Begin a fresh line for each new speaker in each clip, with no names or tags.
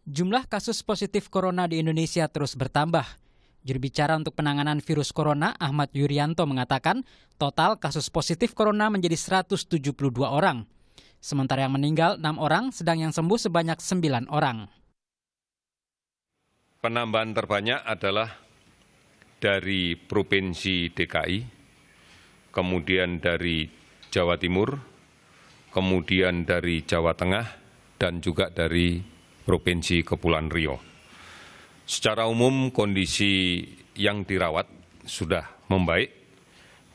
Jumlah kasus positif corona di Indonesia terus bertambah. Juru bicara untuk penanganan virus corona, Ahmad Yuryanto, mengatakan total kasus positif corona menjadi 172 orang. Sementara yang meninggal 6 orang, sedang yang sembuh sebanyak 9 orang.
Penambahan terbanyak adalah dari Provinsi DKI, kemudian dari Jawa Timur, kemudian dari Jawa Tengah, dan juga dari Provinsi Kepulauan Riau. Secara umum kondisi yang dirawat sudah membaik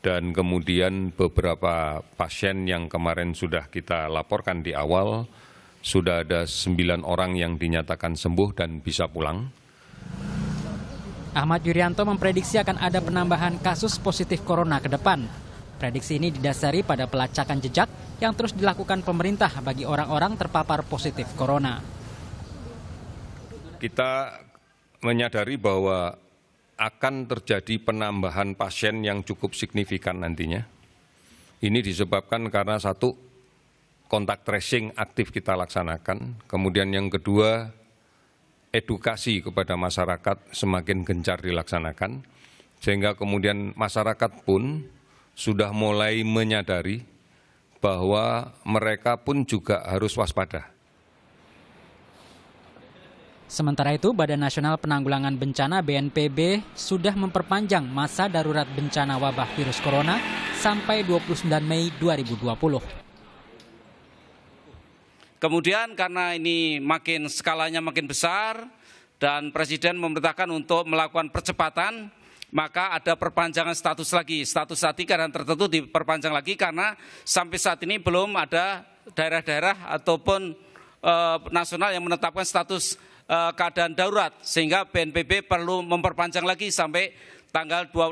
dan kemudian beberapa pasien yang kemarin sudah kita laporkan di awal, sudah ada 9 orang yang dinyatakan sembuh dan bisa pulang.
Ahmad Yuryanto memprediksi akan ada penambahan kasus positif corona ke depan. Prediksi ini didasari pada pelacakan jejak yang terus dilakukan pemerintah bagi orang-orang terpapar positif corona.
Kita menyadari bahwa akan terjadi penambahan pasien yang cukup signifikan nantinya. Ini disebabkan karena satu, kontak tracing aktif kita laksanakan. Kemudian yang kedua, edukasi kepada masyarakat semakin gencar dilaksanakan. Sehingga kemudian masyarakat pun sudah mulai menyadari bahwa mereka pun juga harus waspada.
Sementara itu, Badan Nasional Penanggulangan Bencana BNPB sudah memperpanjang masa darurat bencana wabah virus corona sampai 29 Mei 2020.
Kemudian karena ini skalanya makin besar dan Presiden memerintahkan untuk melakukan percepatan, maka ada perpanjangan status lagi. Status saat ini keadaan tertentu diperpanjang lagi karena sampai saat ini belum ada daerah-daerah ataupun nasional yang menetapkan status keadaan darurat, sehingga BNPB perlu memperpanjang lagi sampai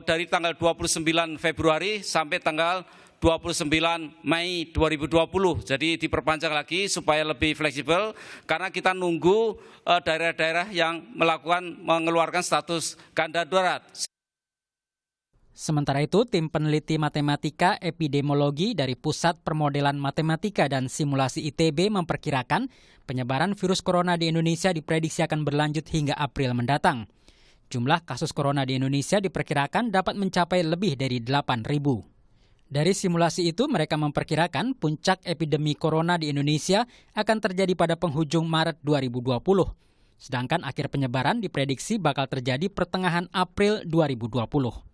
dari tanggal 29 Februari sampai tanggal 29 Mei 2020. Jadi diperpanjang lagi supaya lebih fleksibel karena kita nunggu daerah-daerah yang mengeluarkan status keadaan darurat.
Sementara itu, tim peneliti matematika epidemiologi dari Pusat Permodelan Matematika dan Simulasi ITB memperkirakan penyebaran virus corona di Indonesia diprediksi akan berlanjut hingga April mendatang. Jumlah kasus corona di Indonesia diperkirakan dapat mencapai lebih dari 8.000. Dari simulasi itu, mereka memperkirakan puncak epidemi corona di Indonesia akan terjadi pada penghujung Maret 2020. Sedangkan akhir penyebaran diprediksi bakal terjadi pertengahan April 2020.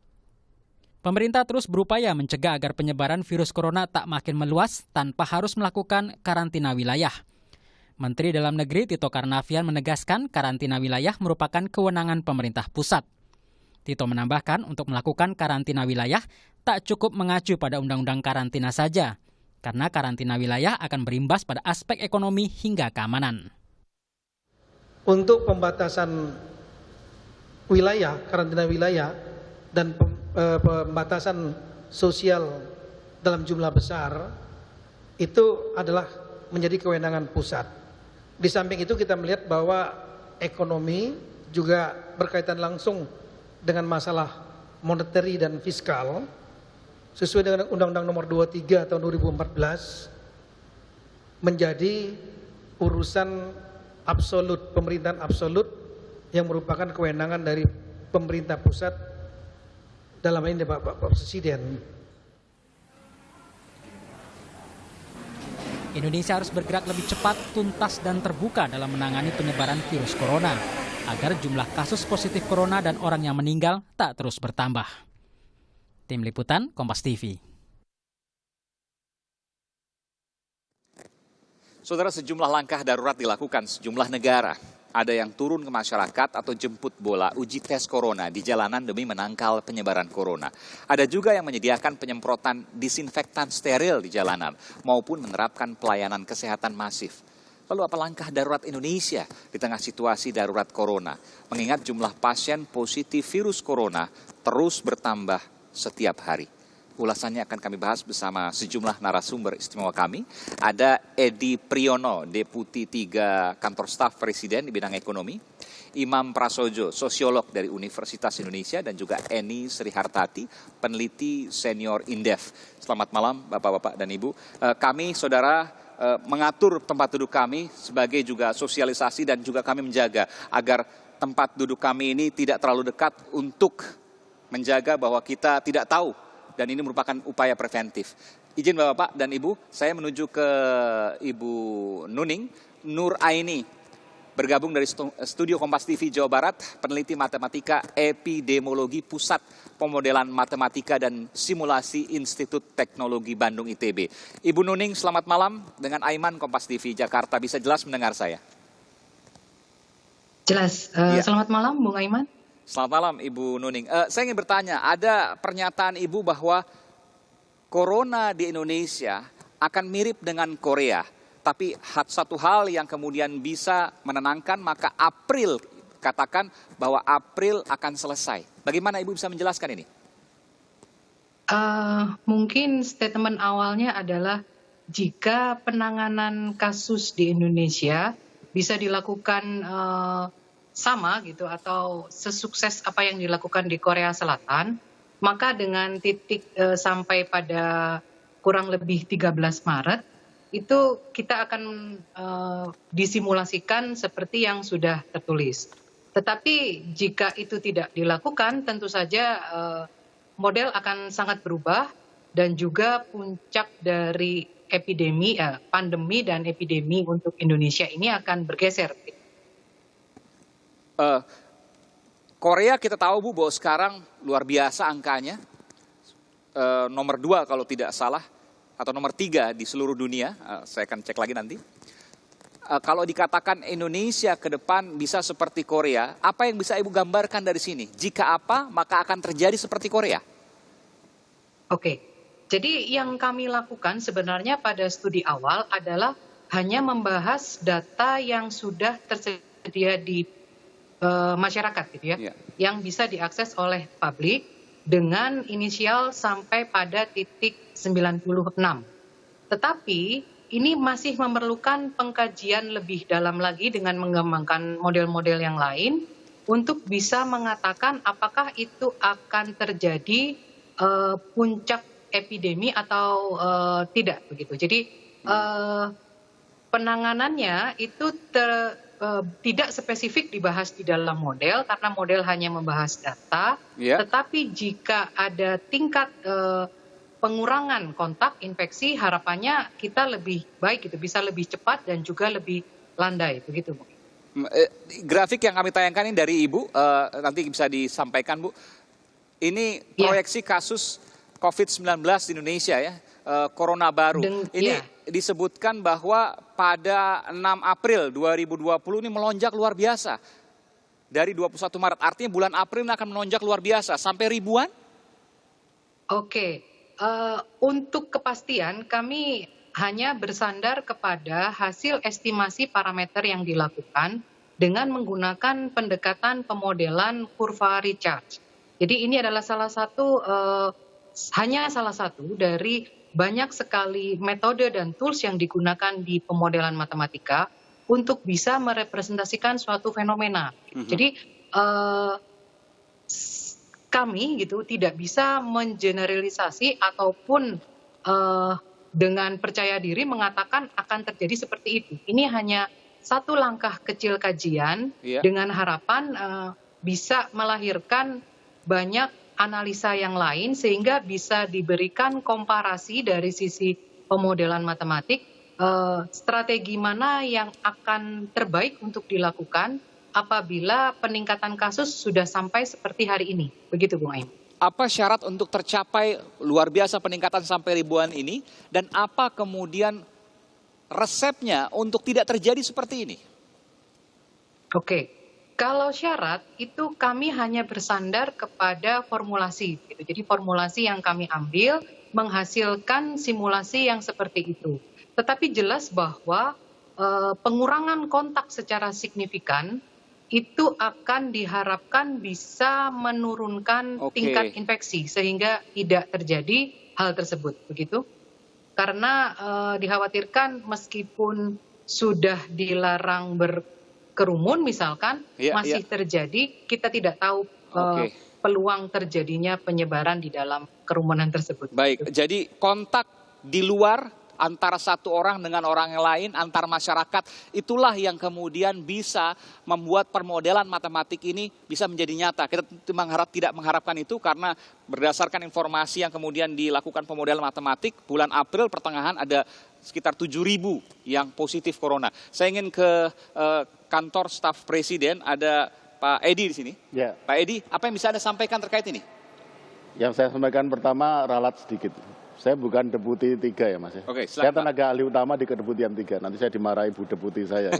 Pemerintah terus berupaya mencegah agar penyebaran virus corona tak makin meluas tanpa harus melakukan karantina wilayah. Menteri Dalam Negeri Tito Karnavian menegaskan karantina wilayah merupakan kewenangan pemerintah pusat. Tito menambahkan untuk melakukan karantina wilayah tak cukup mengacu pada undang-undang karantina saja, karena karantina wilayah akan berimbas pada aspek ekonomi hingga keamanan.
Untuk pembatasan wilayah, karantina wilayah, dan pembatasan sosial dalam jumlah besar itu adalah menjadi kewenangan pusat. Di samping itu kita melihat bahwa ekonomi juga berkaitan langsung dengan masalah monetary dan fiskal sesuai dengan Undang-Undang Nomor 23 tahun 2014 menjadi urusan absolut, pemerintahan absolut yang merupakan kewenangan dari pemerintah pusat. Dalam ini Bapak Presiden.
Indonesia harus bergerak lebih cepat, tuntas, dan terbuka dalam menangani penyebaran virus corona, agar jumlah kasus positif corona dan orang yang meninggal tak terus bertambah. Tim Liputan, Kompas TV.
Saudara, sejumlah langkah darurat dilakukan sejumlah negara. Ada yang turun ke masyarakat atau jemput bola uji tes corona di jalanan demi menangkal penyebaran corona. Ada juga yang menyediakan penyemprotan disinfektan steril di jalanan maupun menerapkan pelayanan kesehatan masif. Lalu apa langkah darurat Indonesia di tengah situasi darurat corona? Mengingat jumlah pasien positif virus corona terus bertambah setiap hari. Ulasannya akan kami bahas bersama sejumlah narasumber istimewa kami. Ada Edi Priyono, Deputi 3 Kantor Staf Presiden di bidang ekonomi. Imam Prasojo, sosiolog dari Universitas Indonesia. Dan juga Eni Srihartati, peneliti senior Indef. Selamat malam Bapak-Bapak dan Ibu. Kami, saudara, mengatur tempat duduk kami sebagai juga sosialisasi dan juga kami menjaga agar tempat duduk kami ini tidak terlalu dekat untuk menjaga bahwa kita tidak tahu dan ini merupakan upaya preventif. Izin Bapak dan Ibu, saya menuju ke Ibu Nuning Nur Aini, bergabung dari studio Kompas TV Jawa Barat, peneliti matematika epidemiologi Pusat Pemodelan Matematika dan Simulasi Institut Teknologi Bandung ITB. Ibu Nuning, selamat malam. Dengan Aiman, Kompas TV Jakarta. Bisa jelas mendengar saya?
Jelas. Selamat malam, Bung Aiman.
Selamat malam, Ibu Nuning. Saya ingin bertanya, ada pernyataan Ibu bahwa Corona di Indonesia akan mirip dengan Korea. Tapi satu hal yang kemudian bisa menenangkan, maka April, katakan bahwa April akan selesai. Bagaimana Ibu bisa menjelaskan ini?
Mungkin statement awalnya adalah jika penanganan kasus di Indonesia bisa dilakukan sama gitu atau sesukses apa yang dilakukan di Korea Selatan, maka dengan titik sampai pada kurang lebih 13 Maret, itu kita akan disimulasikan seperti yang sudah tertulis. Tetapi jika itu tidak dilakukan, tentu saja model akan sangat berubah dan juga puncak dari pandemi dan epidemi untuk Indonesia ini akan bergeser.
Korea kita tahu Bu bahwa sekarang luar biasa angkanya, nomor 2 kalau tidak salah, atau nomor 3 di seluruh dunia, saya akan cek lagi nanti. Kalau dikatakan Indonesia ke depan bisa seperti Korea, apa yang bisa Ibu gambarkan dari sini? Jika apa, maka akan terjadi seperti Korea.
Oke, jadi yang kami lakukan sebenarnya pada studi awal adalah hanya membahas data yang sudah tersedia di masyarakat gitu ya, yang bisa diakses oleh publik dengan inisial sampai pada titik 96. Tetapi ini masih memerlukan pengkajian lebih dalam lagi dengan mengembangkan model-model yang lain untuk bisa mengatakan apakah itu akan terjadi puncak epidemi atau tidak begitu. Jadi penanganannya itu tidak spesifik dibahas di dalam model karena model hanya membahas data, tetapi jika ada tingkat pengurangan kontak infeksi, harapannya kita lebih baik gitu, bisa lebih cepat dan juga lebih landai begitu, Bu.
Grafik yang kami tayangkan ini dari Ibu, nanti bisa disampaikan Bu. Ini proyeksi kasus COVID-19 di Indonesia ya, corona baru. Ini disebutkan bahwa pada 6 April 2020 ini melonjak luar biasa. Dari 21 Maret, artinya bulan April ini akan melonjak luar biasa, sampai ribuan?
Oke. Untuk kepastian kami hanya bersandar kepada hasil estimasi parameter yang dilakukan dengan menggunakan pendekatan pemodelan kurva Richards. Jadi ini adalah hanya salah satu dari banyak sekali metode dan tools yang digunakan di pemodelan matematika untuk bisa merepresentasikan suatu fenomena. Jadi kami gitu tidak bisa mengeneralisasi ataupun dengan percaya diri mengatakan akan terjadi seperti itu. Ini hanya satu langkah kecil kajian dengan harapan bisa melahirkan banyak analisa yang lain sehingga bisa diberikan komparasi dari sisi pemodelan matematik, strategi mana yang akan terbaik untuk dilakukan apabila peningkatan kasus sudah sampai seperti hari ini. Begitu, Bung Aim.
Apa syarat untuk tercapai luar biasa peningkatan sampai ribuan ini? Dan apa kemudian resepnya untuk tidak terjadi seperti ini?
Oke, kalau syarat itu kami hanya bersandar kepada formulasi. Jadi formulasi yang kami ambil menghasilkan simulasi yang seperti itu. Tetapi jelas bahwa pengurangan kontak secara signifikan itu akan diharapkan bisa menurunkan tingkat infeksi sehingga tidak terjadi hal tersebut, begitu? Karena dikhawatirkan meskipun sudah dilarang berkerumun misalkan, masih terjadi, kita tidak tahu peluang terjadinya penyebaran di dalam kerumunan tersebut.
Baik, jadi kontak di luar antara satu orang dengan orang yang lain, antar masyarakat, itulah yang kemudian bisa membuat permodelan matematik ini bisa menjadi nyata. Kita tidak mengharapkan itu karena berdasarkan informasi yang kemudian dilakukan pemodelan matematik, bulan April pertengahan ada sekitar 7.000 yang positif corona. Saya ingin ke kantor staf Presiden, ada Pak Edi di sini.
Ya.
Pak Edi, apa yang bisa Anda sampaikan terkait ini?
Yang saya sampaikan pertama ralat sedikit. Saya bukan deputi 3 ya Mas.
Oke,
saya
silakan,
tenaga ahli utama di kedeputian 3. Nanti saya dimarahi Bu Deputi saya.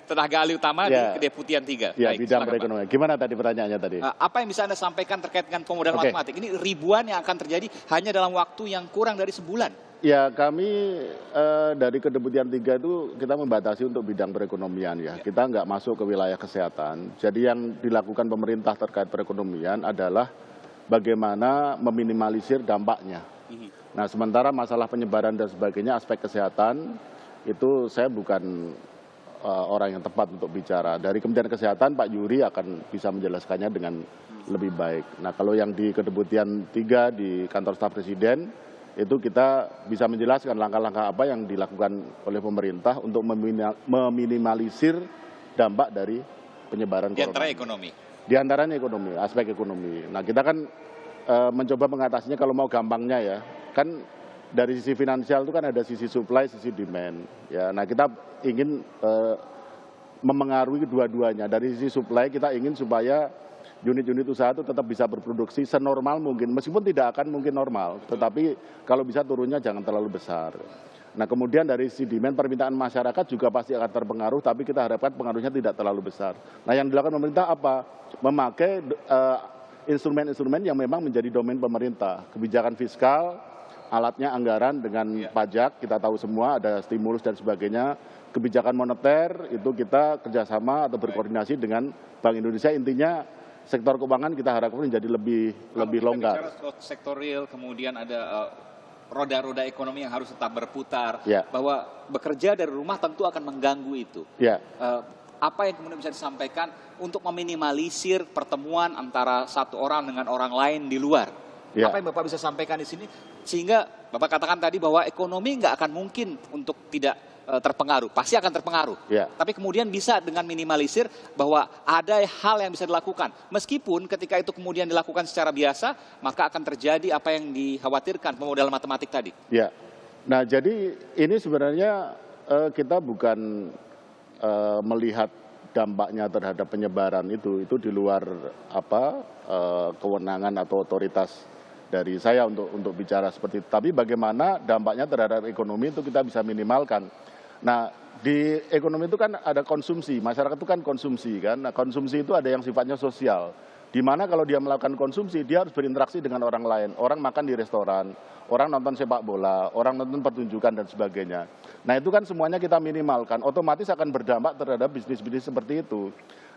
Tenaga ahli utama
Ya.
di kedeputian 3.
Ya,
Baik,
bidang
silakan,
perekonomian. Gimana tadi pertanyaannya tadi?
apa yang bisa Anda sampaikan terkait dengan pemodelan
Oke.
matematik? Ini ribuan yang akan terjadi hanya dalam waktu yang kurang dari sebulan.
Ya, kami dari kedeputian 3 itu kita membatasi untuk bidang perekonomian ya. Kita nggak masuk ke wilayah kesehatan. Jadi yang dilakukan pemerintah terkait perekonomian adalah bagaimana meminimalisir dampaknya. Nah, sementara masalah penyebaran dan sebagainya, aspek kesehatan, itu saya bukan orang yang tepat untuk bicara. Dari Kementerian Kesehatan, Pak Yuri akan bisa menjelaskannya dengan lebih baik. Nah, kalau yang di kedeputian 3 di kantor staf Presiden, itu kita bisa menjelaskan langkah-langkah apa yang dilakukan oleh pemerintah untuk meminimalisir dampak dari penyebaran corona.
Di antara ekonomi.
Di antaranya ekonomi, aspek ekonomi. Nah, kita kan mencoba mengatasinya kalau mau gampangnya ya. Kan dari sisi finansial itu kan ada sisi supply, sisi demand. Ya, nah kita ingin memengaruhi dua-duanya. Dari sisi supply kita ingin supaya unit-unit usaha itu tetap bisa berproduksi senormal mungkin, meskipun tidak akan mungkin normal, tetapi kalau bisa turunnya jangan terlalu besar. Nah, kemudian dari sisi demand, permintaan masyarakat juga pasti akan terpengaruh, tapi kita harapkan pengaruhnya tidak terlalu besar. Nah, yang dilakukan pemerintah apa? Memakai instrumen-instrumen yang memang menjadi domain pemerintah, kebijakan fiskal, alatnya anggaran dengan pajak, kita tahu semua ada stimulus dan sebagainya. Kebijakan moneter itu kita kerjasama atau berkoordinasi dengan Bank Indonesia. Intinya sektor keuangan kita harapkan menjadi lebih longgar.
Sektor real, kemudian ada roda-roda ekonomi yang harus tetap berputar.
Ya.
Bahwa bekerja dari rumah tentu akan mengganggu itu.
Ya.
Apa yang kemudian bisa disampaikan untuk meminimalisir pertemuan antara satu orang dengan orang lain di luar?
Ya.
Apa yang Bapak bisa sampaikan di sini sehingga Bapak katakan tadi bahwa ekonomi nggak akan mungkin untuk tidak terpengaruh, pasti akan terpengaruh.
Ya.
Tapi kemudian bisa dengan minimalisir bahwa ada hal yang bisa dilakukan. Meskipun ketika itu kemudian dilakukan secara biasa, maka akan terjadi apa yang dikhawatirkan pemodelan matematik tadi.
Ya. Nah, jadi ini sebenarnya kita bukan melihat dampaknya terhadap penyebaran itu di luar kewenangan atau otoritas dari saya untuk bicara seperti itu. Tapi bagaimana dampaknya terhadap ekonomi itu kita bisa minimalkan. Nah, di ekonomi itu kan ada konsumsi, masyarakat itu kan konsumsi kan. Nah, konsumsi itu ada yang sifatnya sosial. Di mana kalau dia melakukan konsumsi, dia harus berinteraksi dengan orang lain. Orang makan di restoran, orang nonton sepak bola, orang nonton pertunjukan dan sebagainya. Nah, itu kan semuanya kita minimalkan, otomatis akan berdampak terhadap bisnis-bisnis seperti itu.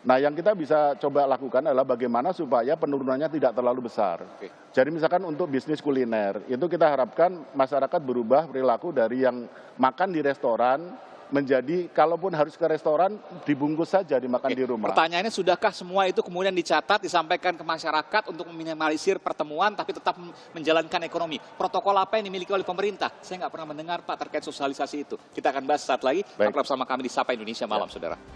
Nah, yang kita bisa coba lakukan adalah bagaimana supaya penurunannya tidak terlalu besar. Jadi misalkan untuk bisnis kuliner, itu kita harapkan masyarakat berubah perilaku dari yang makan di restoran menjadi kalaupun harus ke restoran dibungkus saja dimakan di rumah.
Pertanyaannya, sudahkah semua itu kemudian dicatat, disampaikan ke masyarakat untuk meminimalisir pertemuan tapi tetap menjalankan ekonomi? Protokol apa yang dimiliki oleh pemerintah? Saya nggak pernah mendengar Pak terkait sosialisasi itu. Kita akan bahas saat lagi. Tetap bersama kami di Sapa Indonesia Malam, Saudara.